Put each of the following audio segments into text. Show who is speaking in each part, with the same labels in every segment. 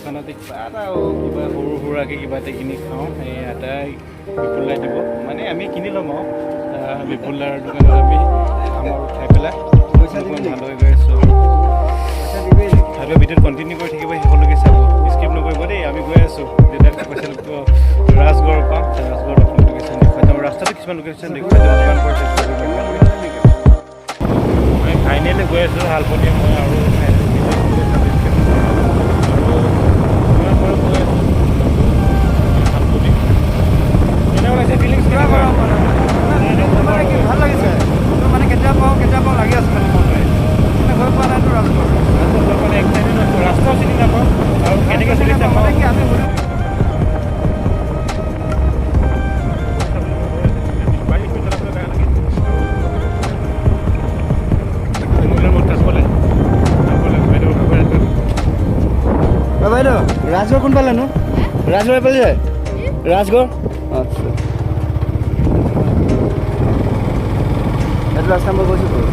Speaker 1: দোকানতে কিবা এটা কিবা সৰু সুৰাকৈ কিবা এটা কিনি খাওঁ। এই আটাই বিপুলদাই দিব, মানে আমি কিনি ল'ম আৰু বিপুলদাৰ দোকানত আমি খাম আৰু খাই পেলাই ভালকৈ গৈ আছোঁ। ভালকৈ ভিডিঅ'ত কণ্টিনিউ কৰি থাকিব, শেষলৈকে চাব, স্কিপ নকৰিব দেই। আমি গৈ আছোঁ যেতিয়া কৈছিল ৰাজগড় পাম, ৰাজগড় লোকেশ্যন দেখুৱাই যাম। ৰাস্তাটো কিছুমান লোকেশ্যন দেখুৱাই যাম, যিমান পাৰোঁ চেষ্টা কৰিম। মই ফাইনেলি গৈ আছোঁ শালপনীয়া মই আৰু
Speaker 2: ভাল লাগিছে মানে কেতিয়া পাওঁ লাগি আছে মানে মনটোৱে মানে গৈ পোৱা নাইতো ৰাজগড়
Speaker 1: মানে এক্সাইটেড আছোঁ। ৰাস্তাও চিনি নাপাওঁ আৰু কেনেকৈ চলিছে
Speaker 2: মানে কি আমি বাইদেউ ৰাজগড় কোন পালেনো? ৰাজগড় পালে যায় ৰাজগড়। আচ্ছা এইটো ৰাস্তা মই গৈছোঁ বাৰু।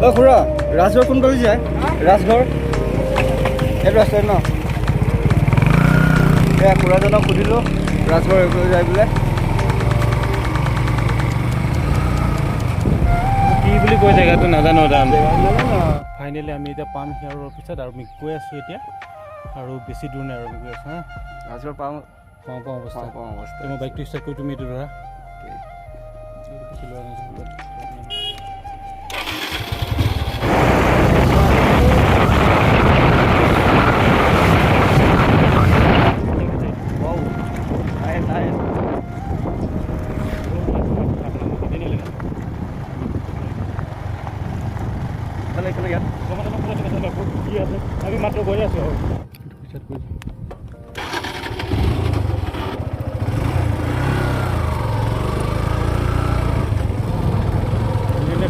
Speaker 2: অ' খুৰা ৰাজগড় কোন পালে যায়? ৰাজগড় এইটো ৰাস্তাত ন? এয়া খুৰাজনক সুধিলোঁ ৰাজগড় এইফালে যায় বোলে।
Speaker 1: কি বুলি কয় জেগাটো নাজানো দাম। ফাইনেলি আমি এতিয়া পাম সিয়াৰৰ পিছত আৰু আমি গৈ আছোঁ এতিয়া, আৰু বেছি দূৰ নাই আৰু আমি গৈ আছোঁ। হা
Speaker 2: ৰাজগড় পাওঁ
Speaker 1: অৱস্থা মই বাইকটো ষ্টাৰ্ট কৰি তুমি এইটো ধৰা। আমি মাত্ৰ গৈ আছোঁ আৰু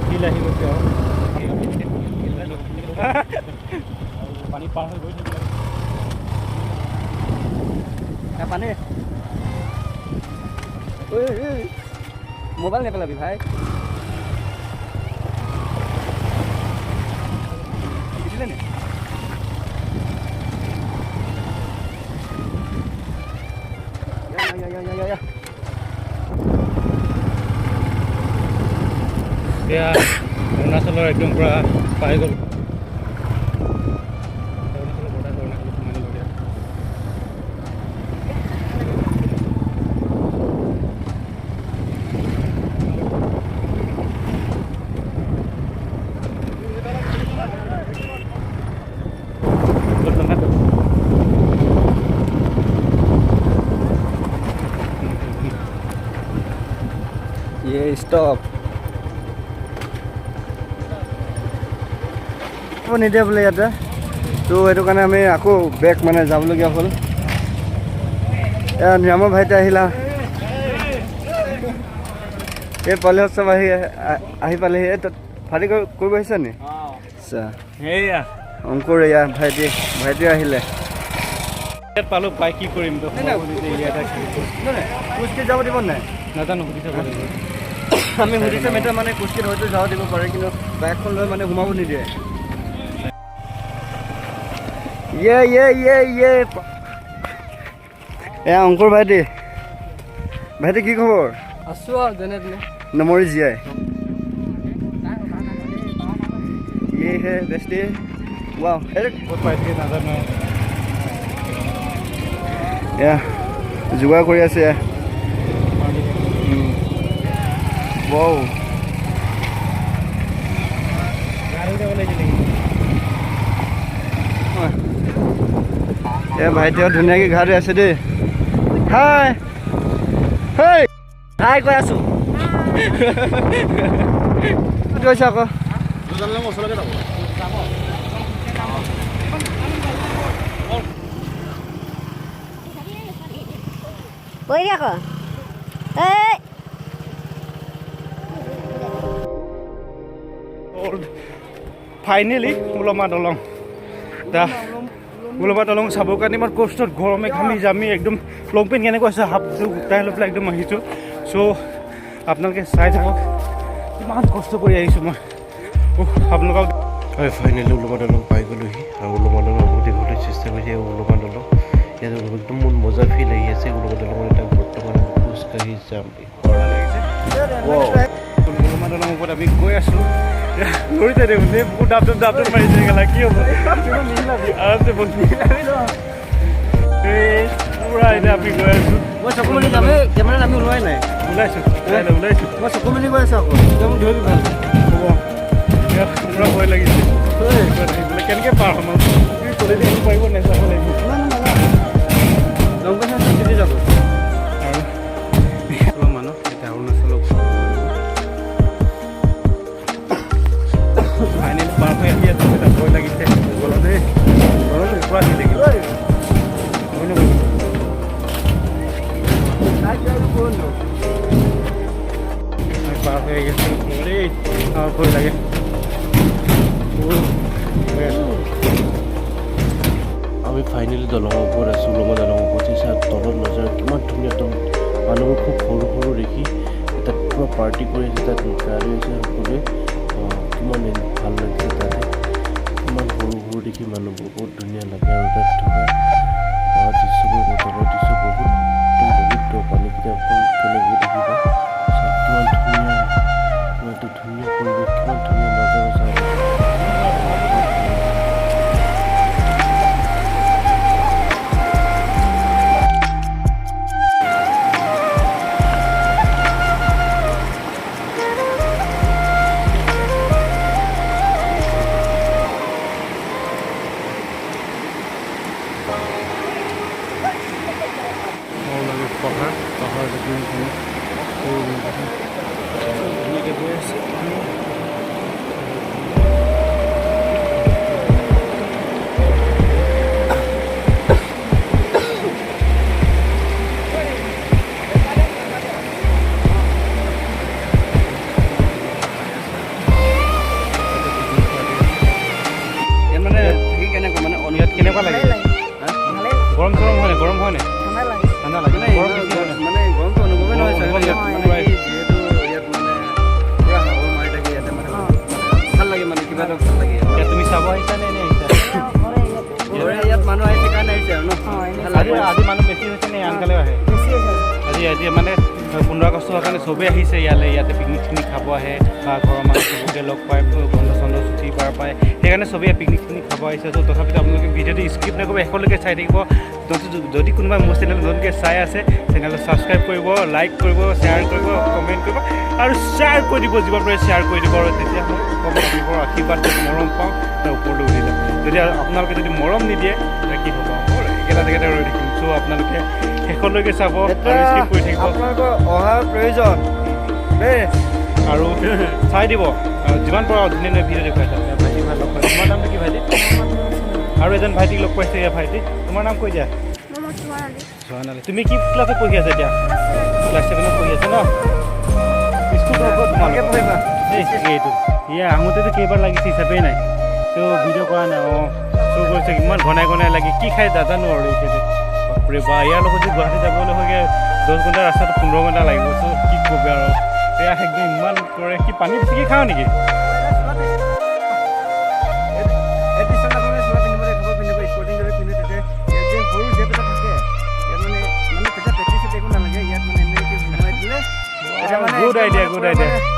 Speaker 1: ফিল আহি গৈছে আৰু পানী পাৰ হৈ গৈ
Speaker 2: পানী মোবাইল নেপেলাবি ভাই।
Speaker 1: এতিয়া অৰুণাচলৰ একদম পূৰা পাই গ'ল।
Speaker 2: ষ্টপ নিদিয়ে বোলে ইয়াতে, তো সেইটো কাৰণে আমি আকৌ বেক মানে যাবলগীয়া হ'ল। এয়া নিৰামৰ ভাইটি আহিলা, এই পালে চব আহি পালেহি। এই ফাটি কৰিব আহিছা নি? আচ্ছা
Speaker 1: সেয়া
Speaker 2: অংকুৰ এয়া ভাইটি আহিলে।
Speaker 1: ইয়াত পালোঁ পাই কি কৰিম
Speaker 2: কুস্কিত যাব দিব নাই
Speaker 1: নাজানো, সুধি চাব লাগিব।
Speaker 2: আমি সুধিছোঁ মেটা মানে কুস্কিত হয়তো যাব দিব পাৰে, কিন্তু বাইকখন লৈ মানে সোমাব নিদিয়ে। এয়া অংকুৰ ভাইটি কি খবৰ?
Speaker 3: আছোঁ আৰু যেনে তেনে
Speaker 2: নমৰি জীয়াই হে বেষ্টি। ৱাও
Speaker 1: ক'ত পাইছে নাজানো।
Speaker 2: এয়া যোগাৰ কৰি আছে। ৱাও এ ভাইটিও ধুনীয়াকৈ ঘাট আছে দেই। হাই হাই কৈ আছোঁ কৈছে আকৌ ওচৰলৈকে যাব।
Speaker 4: বহি আকৌ
Speaker 1: ফাইনেলি উলমা দলং চাবৰ কাৰণে ইমান কষ্টত গৰমে ঘামি জামি একদম লং পেণ্ট কেনেকুৱা আছে হাফটো গোটাই লৈ পেলাই একদম আহিছোঁ। চ' আপোনালোকে চাই থাকক কিমান কষ্ট কৰি আহিছোঁ মই আপোনালোকক
Speaker 3: হয় ফাইনেলি ওলমা দলং পাই গ'লোহি আৰু ওলমা দলং আকৌ দেখিবলৈ চেষ্টা কৰিছে ওলমা দলং ইয়াত একদম মোৰ মজা ফিল আহি আছে ওলমা দলঙৰ এটা বৰ্তমান খোজকাঢ়ি যাম কৰা লাগিছে
Speaker 1: ওলমা দলঙৰ ওপৰত আমি গৈ আছোঁ ধৰিছে দেখোন এই বহুত ডাব মাৰিছে গেলা কি হ'ব আৰামছে বন্ধু পুৰা এতিয়া আমি গৈ আছোঁ
Speaker 2: মই চকু মেলি যাম এই কেমেৰাত আমি ওলোৱাই নাই
Speaker 1: ওলাইছোঁ
Speaker 2: মই চকু মেলি গৈ আছোঁ আকৌ এতিয়া মোক ধৰিবি ভাল
Speaker 1: হ'ব ইয়াত পুৰা ভয় লাগিছে কেনেকৈ পাৰ হ'ম চলি থাকিব পাৰিব নাই চাব লাগিব
Speaker 2: গম পাইছা চুটি যাব
Speaker 1: আৰু মানুহ এতিয়া অৰুণাচলক ফাইনেল পাৰ হৈ আহি আছে এটা ভয় লাগিছে গলতে পুৰা দি থাকিব পাৰ হৈ আহি আছে ভয় লাগে
Speaker 3: আমি ফাইনেলি দলঙৰ ওপৰত আছোঁ ওলমা দলঙৰ ওপৰত চাই তলত নজৰ কিমান ধুনীয়া একদম মানুহবোৰ খুব সৰু সৰু দেখি তাত পুৰা পাৰ্টি কৰি আছে তাত গাড়ী আছে সকলোৱে কিমান ভাল লাগিছে তাতে কিমান সৰু সৰু দেখি মানুহবোৰ বহুত ধুনীয়া লাগে আৰু তাত থকা দৃশ্যবোৰ বতৰৰ দৃশ্য বহুত পানীকেইটা অকল কেনেকৈ দেখিবা কিমান ধুনীয়া কিমানটো ধুনীয়া পৰিৱেশ কিমান ধুনীয়া নজৰ চাই
Speaker 1: পাহাৰ ধুনীয়াকৈ গৈ আছে মানে কেনেকুৱা মানে ইয়াত কেনেকুৱা লাগে গৰম চৰম হয় নে গৰম হয় নে ঠাণ্ডা লাগে
Speaker 2: মানে গৰমটো অনুভৱেই নহয় চাগে যিহেতু ইয়াত মানে পুৰা হাৱা মাৰি থাকে ইয়াতে মানে ভাল লাগে মানে কিবা এটা ভাল লাগে
Speaker 1: ইয়াত তুমি চাব আহিছা নে আহিছা
Speaker 2: ইয়াত মানুহ আহিছে কাৰণে আহিছে আৰু ন
Speaker 1: আজি মানুহ বেছি হৈছে নে আনকালেও আহে আজি মানে 15 আগষ্টৰ কাৰণে চবেই আহিছে ইয়াতে পিকনিক চিকনিক খাব আহে বা ঘৰৰ মানুহ চবকে লগ পায় বন্ধ চন্ধ ছুটি পাৰ পায় সেইকাৰণে চবেই পিকনিক চিকনিক খাব আহিছে ত' তথাপিতো আপোনালোকে ভিডিঅ'টো স্কিপ নকৰিব শেষলৈকে চাই থাকিব যদি কোনোবাই মোৰ চেনেল নতুনকৈ চাই আছে চেনেলটো ছাবস্ক্ৰাইব কৰিব লাইক কৰিব শ্বেয়াৰ কৰিব কমেণ্ট কৰিব আৰু শ্বেয়াৰ কৰি দিব যিমান পাৰে শ্বেয়াৰ কৰি দিব আৰু তেতিয়া মই আপোনালোকৰ আশীৰ্বাদ মৰম পাওঁ তাৰ ওপৰলৈ উঠি যাম যদি আপোনালোকে যদি মৰম নিদিয়ে তেতিয়া কি হ'ব একেটা জেগাতে ৰৈ থাকিম চ' আপোনালোকে শেষলৈকে চাব আৰু স্কিপ কৰি থাকিব
Speaker 2: আপোনালোকৰ অহাৰ প্ৰয়োজন দেই
Speaker 1: আৰু চাই দিব যিমান পাৰোঁ ধুনীয়া ধুনীয়া ভিডিঅ' দেখুৱাই যাম ভাইটি ভাল লগ পাইছে তোমাৰ নামটো কি ভাইটি আৰু এজন ভাইটিক লগ পাইছে এয়া ভাইটি তোমাৰ নাম কৈ দিয়া সোণালী তুমি কি ক্লাছত পঢ়ি আছা এতিয়া ক্লাছ 7ত পঢ়ি আছা ন স্কুলটো ক'ত তোমালোকে পঢ়িবা এইটো আহোঁতেতো কেইবাৰ লাগিছে হিচাপেই নাই তো ভিডিঅ' কৰা নাই চ' কৈছে ইমান ঘনাই লাগে কি খাই নাজানো আৰু এইখিনি বাপৰে বা ইয়াৰ লগত যদি গুৱাহাটী যাবলৈ হয়গৈ 10 ঘণ্টা ৰাস্তাটো 15 ঘণ্টা লাগিব চ' কি ক'বি আৰু এয়া একদম ইমান কৰে কি পানী বেছিকৈ খাওঁ নেকি good idea